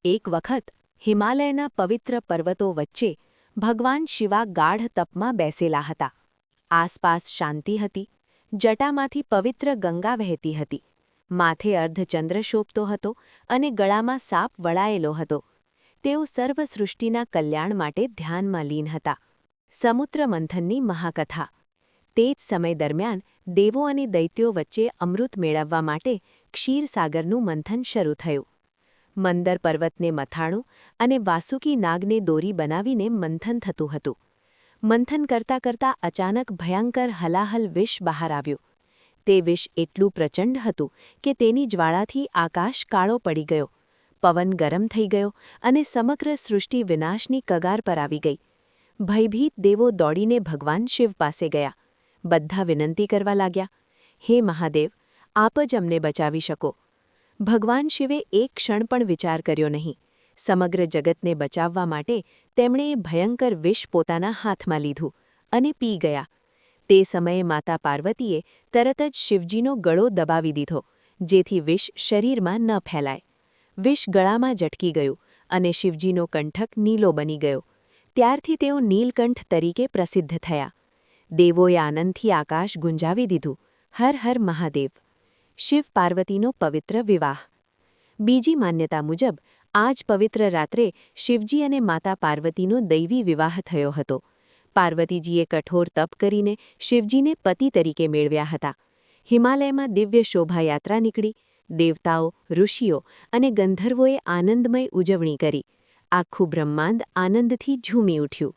એક વખત હિમાલયના પવિત્ર પર્વતો વચ્ચે ભગવાન શિવા ગાઢ તપમાં બેસેલા હતા. આસપાસ શાંતિ હતી. જટામાંથી પવિત્ર ગંગા વહેતી હતી. માથે અર્ધચંદ્ર શોભતો હતો અને ગળામાં સાપ વળાયેલો હતો. તેઓ સર્વ સૃષ્ટિના કલ્યાણ માટે ધ્યાનમાં લીન હતા. સમુદ્ર મંથનની મહાકથા. તે જ સમય દરમિયાન દેવો અને દૈત્યો વચ્ચે અમૃત મેળવવા માટે ક્ષીરસાગરનું મંથન શરૂ થયું. મંદર પર્વતને મથાણું અને વાસુકી નાગને દોરી બનાવીને મંથન થતું હતું. મંથન કરતાં કરતાં અચાનક ભયંકર હલાહલ વિષ બહાર આવ્યું. તે વિષ એટલું પ્રચંડ હતું કે તેની જ્વાળાથી આકાશ કાળો પડી ગયો, પવન ગરમ થઈ ગયો અને સમગ્ર સૃષ્ટિ વિનાશની કગાર પર આવી ગઈ. ભયભીત દેવો દોડીને ભગવાન શિવ પાસે ગયા. બધા વિનંતી કરવા લાગ્યા, હે મહાદેવ, આપ જ અમને બચાવી શકો. ભગવાન શિવે એક ક્ષણ પણ વિચાર કર્યો નહીં. સમગ્ર જગતને બચાવવા માટે તેમણે એ ભયંકર વિષ પોતાના હાથમાં લીધું અને પી ગયા. તે સમયે માતા પાર્વતીએ તરત જ શિવજીનો ગળો દબાવી દીધો, જેથી વિષ શરીરમાં ન ફેલાય. વિષ ગળામાં ઝટકી ગયું અને શિવજીનો કંઠક નીલો બની ગયો. ત્યારથી તેઓ નીલકંઠ તરીકે પ્રસિદ્ધ થયા. દેવોએ આનંદથી આકાશ ગુંજાવી દીધું, હર હર મહાદેવ. શિવ પાર્વતીનો પવિત્ર વિવાહ. બીજી માન્યતા મુજબ આ જ પવિત્ર રાત્રે શિવજી અને માતા પાર્વતીનો દૈવી વિવાહ થયો હતો. પાર્વતીજીએ કઠોર તપ કરીને શિવજીને પતિ તરીકે મેળવ્યા હતા. હિમાલયમાં દિવ્ય શોભાયાત્રા નીકળી. દેવતાઓ, ઋષિઓ અને ગંધર્વોએ આનંદમય ઉજવણી કરી. આખું બ્રહ્માંડ આનંદથી ઝૂમી ઉઠ્યું.